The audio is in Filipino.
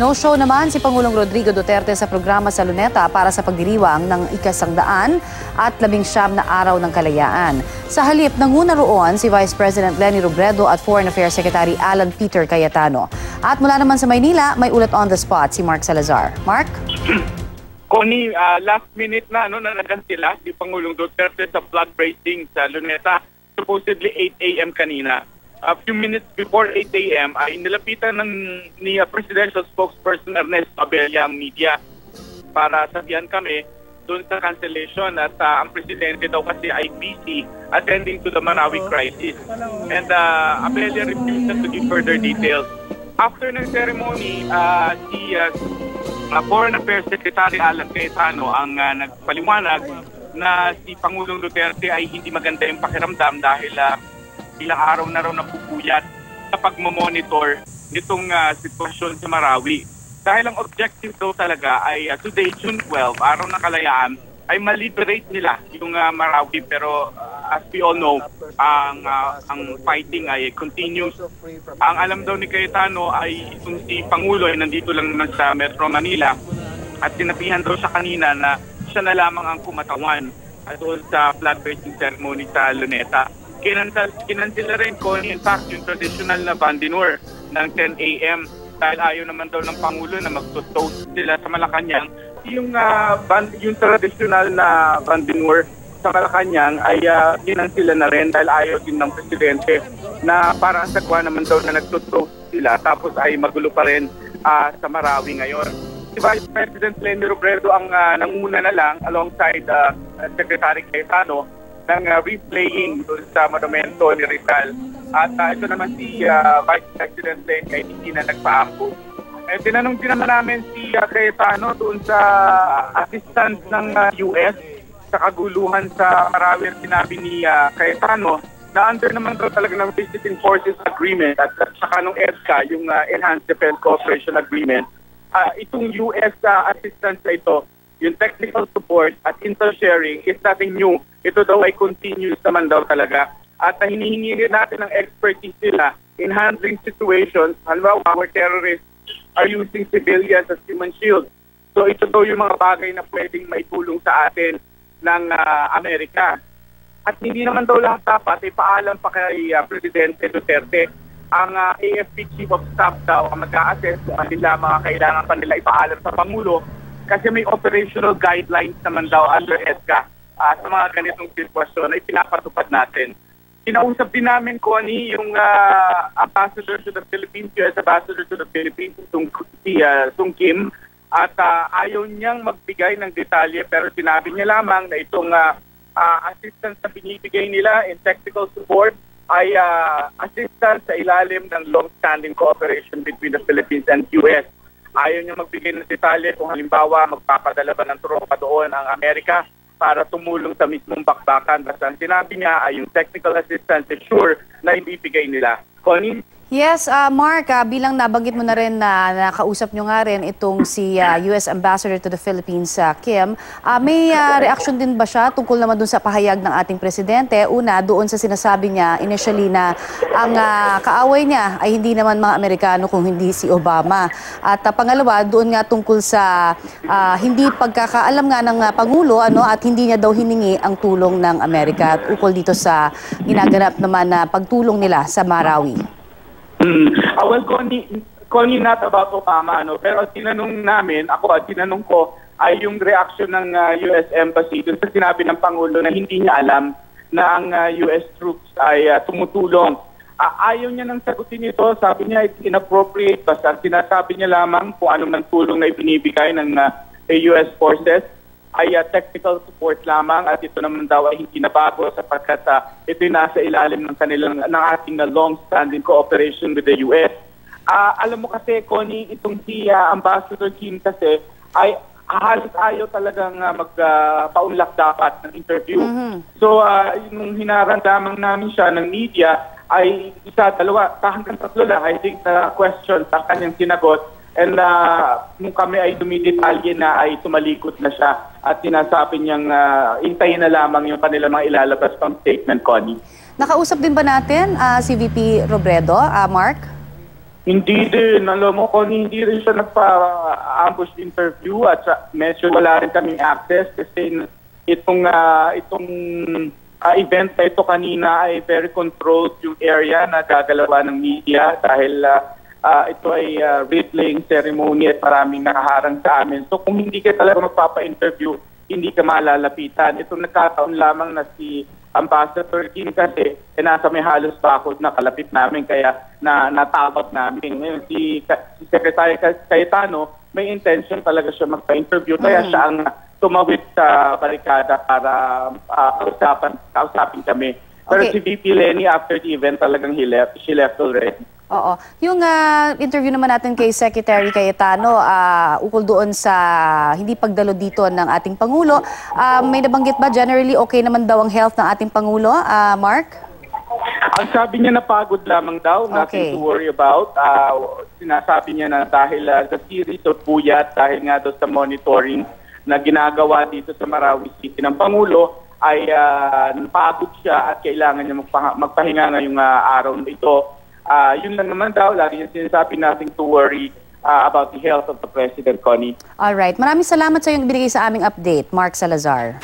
No-show naman si Pangulong Rodrigo Duterte sa programa sa Luneta para sa pagdiriwang ng ika-100 at 19 na araw ng kalayaan. Sa halip, nanguna roon si Vice President Leni Robredo at Foreign Affairs Secretary Alan Peter Cayetano. At mula naman sa Maynila, may ulat on the spot si Mark Salazar. Mark? Connie, last minute na nanagan sila si Pangulong Duterte sa flag raising sa Luneta, supposedly 8 a.m. kanina. A few minutes before 8 a.m. ay nilapitan ni Presidential Spokesperson Ernesto Abella ang media para sabihan kami doon sa cancellation at ang Presidente daw kasi ay busy attending to the Marawi crisis. And Abella refused to give further details. After ng ceremony, si Foreign Affairs Secretary Alan Cayetano ang nagpaliwanag na si Pangulong Duterte ay hindi maganda yung pakiramdam dahil ilang araw na raw napupuyat sa pagmamonitor nitong sitwasyon sa Marawi. Dahil ang objective daw talaga ay today, June 12, araw ng kalayaan, ay ma-liberate nila yung Marawi. Pero as we all know, ang fighting ay continues. Ang alam daw ni Cayetano ay itong si Pangulo ay nandito lang naman sa Metro Manila at sinabihan daw siya kanina na siya na lamang ang kumatawan doon sa flag raising ceremony sa Luneta. Kinansila rin ko, in fact, yung traditional na bandinur ng 10 a.m. dahil ayaw naman daw ng Pangulo na magtutoast sila sa Malacanang. Yung traditional na bandinur sa Malacanang ay kinansila na rin dahil ayaw din ng Presidente na parang sagwa naman daw na nagtutoast sila tapos ay magulo pa rin sa Marawi ngayon. Si Vice President Leni Robredo ang nanguna na lang alongside Secretary Cayetano ng replaying doon sa monumento ni Rizal. At ito naman si Vice President Leni ay hindi na nagpaampo. Tinanong din naman namin si Cayetano doon sa assistance ng US sa kaguluhan sa Marawi. Sinabi ni Cayetano na under naman daw talaga ng Visiting Forces Agreement at saka ng EDCA, yung Enhanced Defense Cooperation Agreement. Itong US assistance na ito, yung technical support at intel sharing is nothing new. Ito daw ay continuous naman daw talaga. At hinihingi natin ng expertise nila in handling situations, halimbawa where terrorists are using civilians as human shield. So ito daw yung mga bagay na pwedeng maitulong sa atin ng Amerika. At hindi naman daw lang dapat ipaalam pa kay Presidente Duterte. Ang AFP Chief of Staff daw ang mag-a-assess kung anila mga kailangan pa nila ipaalam sa Pangulo kasi may operational guidelines naman daw under EDCA sa mga ganitong sitwasyon ay pinapatupad natin. Kinausap din namin ko yung Ambassador to the Philippines, US Ambassador to the Philippines, si Sung Kim, at ayaw niyang magbigay ng detalye pero sinabi niya lamang na itong assistance na binibigay nila in technical support ay assistance sa ilalim ng long-standing cooperation between the Philippines and US. Ayaw niya magbigay ng detalye kung halimbawa magpapadala ba ng tropa doon ang Amerika para tumulong sa mismong bakbakan. Basta ang sinabi niya ay yung technical assistance is sure na ibibigay nila. Connie? Yes, Mark, bilang nabanggit mo na rin na nakausap nyo nga rin itong si US Ambassador to the Philippines, Kim, may reaction din ba siya tungkol naman dun sa pahayag ng ating Presidente? Una, doon sa sinasabi niya initially na ang kaaway niya ay hindi naman mga Amerikano kung hindi si Obama. At pangalawa, doon nga tungkol sa hindi pagkakaalam nga ng Pangulo at hindi niya daw hiningi ang tulong ng Amerika at ukol dito sa ginaganap naman na pagtulong nila sa Marawi. Well, Connie, not about Obama, pero tinanong namin, tinanong ko ay yung reaction ng US Embassy dun sa sinabi ng Pangulo na hindi niya alam na ang US troops ay tumutulong. Ayaw niya nang sagutin ito, sabi niya it's inappropriate, basta sinasabi niya lamang kung anong tulong na ibinibigay ng US forces ay technical support lamang at ito naman daw ay hindi nabago sapagkat ito'y nasa ilalim ng ating long-standing cooperation with the US. Alam mo kasi, Connie, itong si Ambassador Kim kasi ay halos ayaw talagang magpaunlak dapat ng interview. So, nung hinaramdaman namin siya ng media ay isa, dalawa, hanggang tatlo lang, I think, questions ang kanyang sinagot. And nung kami ay dumidetalye na ay tumalikot na siya at sinasabi niyang intayin na lamang yung kanilang mga ilalabas pang statement, Connie. Nakausap din ba natin si VP Robredo, Mark? Hindi din, alam mo ko, hindi rin siya nagpa-ambush interview at medyo wala rin kaming access kasi itong event na ito kanina ay very controlled yung area na gagalawa ng media dahil ito ay wrestling ceremony at maraming nakaharang sa amin. So kung hindi ka talaga magpapa-interview, hindi ka malalapitan. Ito nagkataon lamang na si Ambassador Kim kasi nasa may halos bakod na kalapit namin kaya natawag namin. Ngayon si Secretary Cayetano may intention talaga siya magpa-interview kaya siya ang tumawid sa barikada para kausapin kami. Pero Okay. si VP Lenny after the event talagang she left already. Oo. Yung interview naman natin kay Secretary Cayetano, ukol doon sa hindi pagdalo dito ng ating Pangulo, may nabanggit ba generally okay naman daw ang health ng ating Pangulo, Mark? Ang sabi niya napagod lamang daw, nothing Okay. to worry about. Sinasabi niya na dahil sa series of puyat, dahil nga doon sa monitoring na ginagawa dito sa Marawi City ng Pangulo, ay napagod siya at kailangan niya magpahinga ngayong araw na ito. Yun lang naman daw, lagi yung sinasabi natin to worry about the health of the President, Connie. Alright. Maraming salamat sa iyong binigay sa aming update, Mark Salazar.